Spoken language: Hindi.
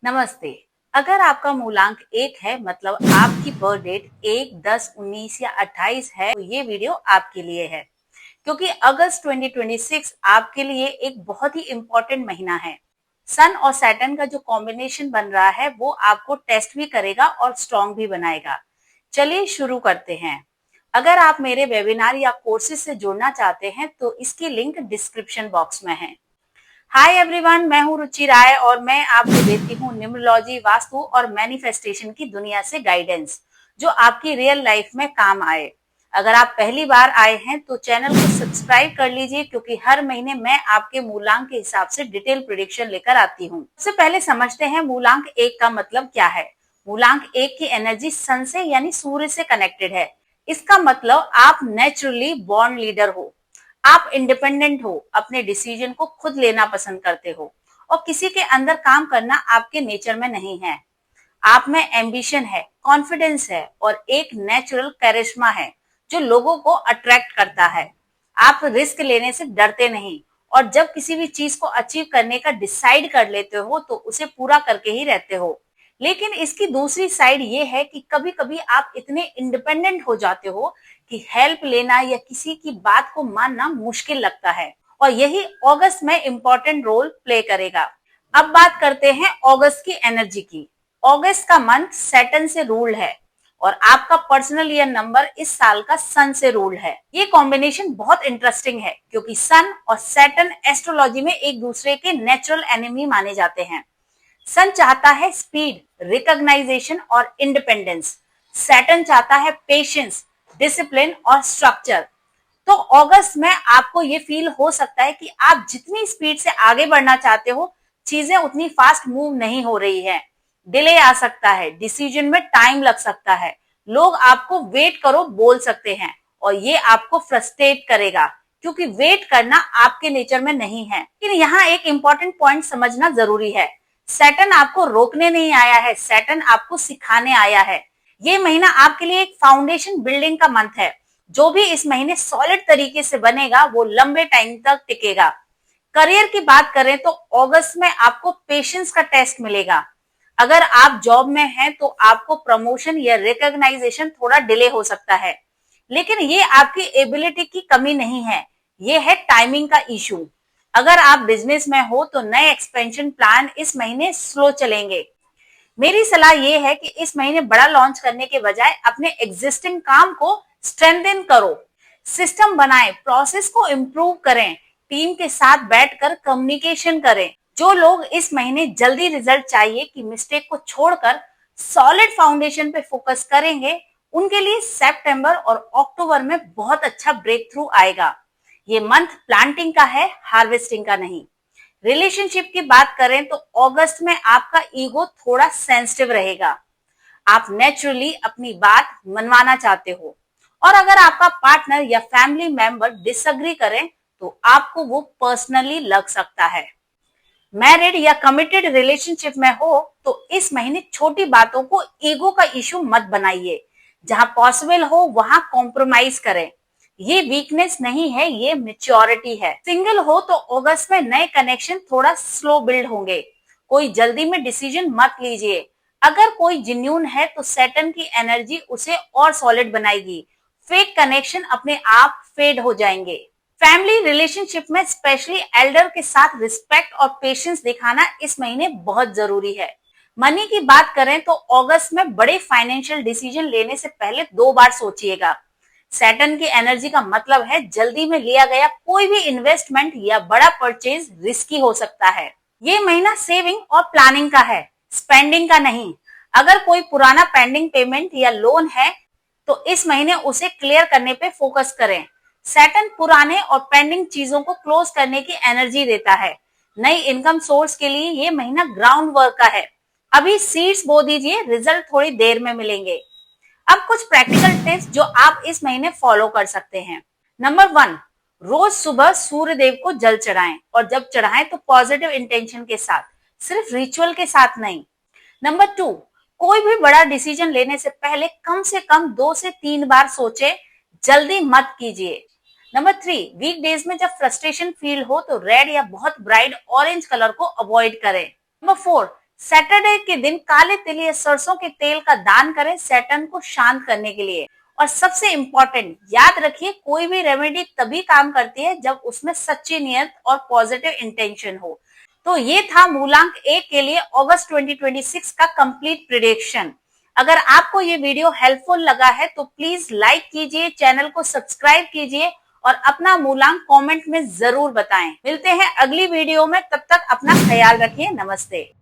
नमस्ते। अगर आपका मूलांक 1 है मतलब आपकी बर्थ डेट 1, 10, 19 या 28 है तो ये वीडियो आपके लिए है क्योंकि अगस्त 2026 आपके लिए एक बहुत ही इम्पोर्टेंट महीना है। सन और सैटर्न का जो कॉम्बिनेशन बन रहा है वो आपको टेस्ट भी करेगा और स्ट्रॉन्ग भी बनाएगा। चलिए शुरू करते हैं। अगर आप मेरे वेबिनार या कोर्सेज से जुड़ना चाहते हैं तो इसकी लिंक डिस्क्रिप्शन बॉक्स में है। हाय एवरीवन, मैं हूँ रुचि राय और मैं आपको देती हूँ न्यूमरोलॉजी, वास्तु और मैनिफेस्टेशन की दुनिया से गाइडेंस जो आपकी रियल लाइफ में काम आए। अगर आप पहली बार आए हैं तो चैनल को सब्सक्राइब कर लीजिए क्योंकि हर महीने मैं आपके मूलांक के हिसाब से डिटेल प्रेडिक्शन लेकर आती हूँ। सबसे पहले समझते हैं मूलांक 1 का मतलब क्या है। मूलांक 1 की एनर्जी सन से यानी सूर्य से कनेक्टेड है। इसका मतलब आप नेचुरली बॉर्न लीडर हो। आप इंडिपेंडेंट हो, अपने डिसीजन को खुद लेना पसंद करते हो और किसी के अंदर काम करना आपके नेचर में नहीं है। आप में एम्बिशन है, कॉन्फिडेंस है और एक नेचुरल कैरिश्मा है जो लोगों को अट्रैक्ट करता है। आप रिस्क लेने से डरते नहीं और जब किसी भी चीज को अचीव करने का डिसाइड कर लेते हो तो उसे पूरा करके ही रहते हो। लेकिन इसकी दूसरी साइड ये है कि कभी-कभी आप इतने इंडिपेंडेंट हो जाते हो कि हेल्प लेना या किसी की बात को मानना मुश्किल लगता है और यही अगस्त में इम्पोर्टेंट रोल प्ले करेगा। अब बात करते हैं अगस्त की एनर्जी की। अगस्त का मंथ सैटर्न से रूल्ड है और आपका पर्सनल ईयर नंबर इस साल का सन से रूल्ड है। ये कॉम्बिनेशन बहुत इंटरेस्टिंग है क्योंकि सन और सैटर्न एस्ट्रोलॉजी में एक दूसरे के नेचुरल एनिमी माने जाते हैं। सन चाहता है स्पीड, रिकॉग्नाइजेशन और इंडिपेंडेंस। सैटर्न चाहता है पेशेंस, डिसिप्लिन और स्ट्रक्चर। तो अगस्त में आपको ये फील हो सकता है कि आप जितनी स्पीड से आगे बढ़ना चाहते हो, चीजें उतनी फास्ट मूव नहीं हो रही है। डिले आ सकता है, डिसीजन में टाइम लग सकता है, लोग आपको वेट करो बोल सकते हैं और ये आपको फ्रस्ट्रेट करेगा क्योंकि वेट करना आपके नेचर में नहीं है। लेकिन यहाँ एक इम्पोर्टेंट पॉइंट समझना जरूरी है। सैटर्न आपको रोकने नहीं आया है, सैटर्न आपको सिखाने आया है। ये महीना आपके लिए एक फाउंडेशन बिल्डिंग का मंथ है। जो भी इस महीने सॉलिड तरीके से बनेगा वो लंबे टाइम तक टिकेगा। करियर की बात करें तो अगस्त में आपको पेशेंस का टेस्ट मिलेगा। अगर आप जॉब में हैं तो आपको प्रमोशन या रिकॉग्नाइजेशन थोड़ा डिले हो सकता है, लेकिन ये आपकी एबिलिटी की कमी नहीं है, ये है टाइमिंग का इशू। अगर आप बिजनेस में हो तो नए एक्सपेंशन प्लान इस महीने स्लो चलेंगे। मेरी सलाह ये है कि इस महीने बड़ा लॉन्च करने के बजाय अपने एग्जिस्टिंग काम को स्ट्रेंथन करो, सिस्टम बनाएं, प्रोसेस को इम्प्रूव करें, टीम के साथ बैठकर कम्युनिकेशन करें। जो लोग इस महीने जल्दी रिजल्ट चाहिए कि मिस्टेक को छोड़कर सॉलिड फाउंडेशन पे फोकस करेंगे, उनके लिए सितंबर और अक्टूबर में बहुत अच्छा ब्रेक थ्रू आएगा। ये मंथ प्लांटिंग का है, हार्वेस्टिंग का नहीं। रिलेशनशिप की बात करें तो अगस्त में आपका ईगो थोड़ा सेंसिटिव रहेगा। आप नेचुरली अपनी बात मनवाना चाहते हो और अगर आपका पार्टनर या फैमिली मेंबर डिसएग्री करें तो आपको वो पर्सनली लग सकता है। मैरिड या कमिटेड रिलेशनशिप में हो तो इस महीने छोटी बातों को ईगो का इशू मत बनाइए। जहां पॉसिबल हो वहां कॉम्प्रोमाइज करें। ये वीकनेस नहीं है, ये मेच्योरिटी है। सिंगल हो तो अगस्त में नए कनेक्शन थोड़ा स्लो बिल्ड होंगे। कोई जल्दी में डिसीजन मत लीजिए। अगर कोई जिन्यून है तो सैटर्न की एनर्जी उसे और सॉलिड बनाएगी। फेक कनेक्शन अपने आप फेड हो जाएंगे। फैमिली रिलेशनशिप में स्पेशली एल्डर के साथ रिस्पेक्ट और पेशेंस दिखाना इस महीने बहुत जरूरी है। मनी की बात करें तो अगस्त में बड़े फाइनेंशियल डिसीजन लेने से पहले 2 बार सोचिएगा। सैटर्न की एनर्जी का मतलब है जल्दी में लिया गया कोई भी इन्वेस्टमेंट या बड़ा परचेज रिस्की हो सकता है। ये महीना सेविंग और प्लानिंग का है, स्पेंडिंग का नहीं। अगर कोई पुराना पेंडिंग पेमेंट या लोन है तो इस महीने उसे क्लियर करने पे फोकस करें। सैटर्न पुराने और पेंडिंग चीजों को क्लोज करने की एनर्जी देता है। नई इनकम सोर्स के लिए ये महीना ग्राउंड वर्क का है। अभी सीड्स बो दीजिए, रिजल्ट थोड़ी देर में मिलेंगे। अब कुछ प्रैक्टिकल टिप्स जो आप इस महीने फॉलो कर सकते हैं। नंबर 1, रोज सुबह सूर्य देव को जल चढ़ाएं और जब चढ़ाएं तो पॉजिटिव इंटेंशन के साथ, सिर्फ रिचुअल के साथ नहीं। नंबर 2, कोई भी बड़ा डिसीजन लेने से पहले कम से कम 2 से 3 बार सोचें, जल्दी मत कीजिए। नंबर 3, वीकडेज में जब फ्रस्ट्रेशन फील हो तो रेड या बहुत ब्राइट ऑरेंज कलर को अवॉइड करें। नंबर 4, सैटरडे के दिन काले तिल या सरसों के तेल का दान करें सैटर्न को शांत करने के लिए। और सबसे इम्पोर्टेंट याद रखिए, कोई भी रेमेडी तभी काम करती है जब उसमें सच्ची नियत और पॉजिटिव इंटेंशन हो। तो ये था मूलांक 1 के लिए अगस्त 2026 का कंप्लीट प्रिडिक्शन। अगर आपको ये वीडियो हेल्पफुल लगा है तो प्लीज लाइक कीजिए, चैनल को सब्सक्राइब कीजिए और अपना मूलांक कमेंट में जरूर बताएं। मिलते हैं अगली वीडियो में, तब तक अपना ख्याल रखिए। नमस्ते।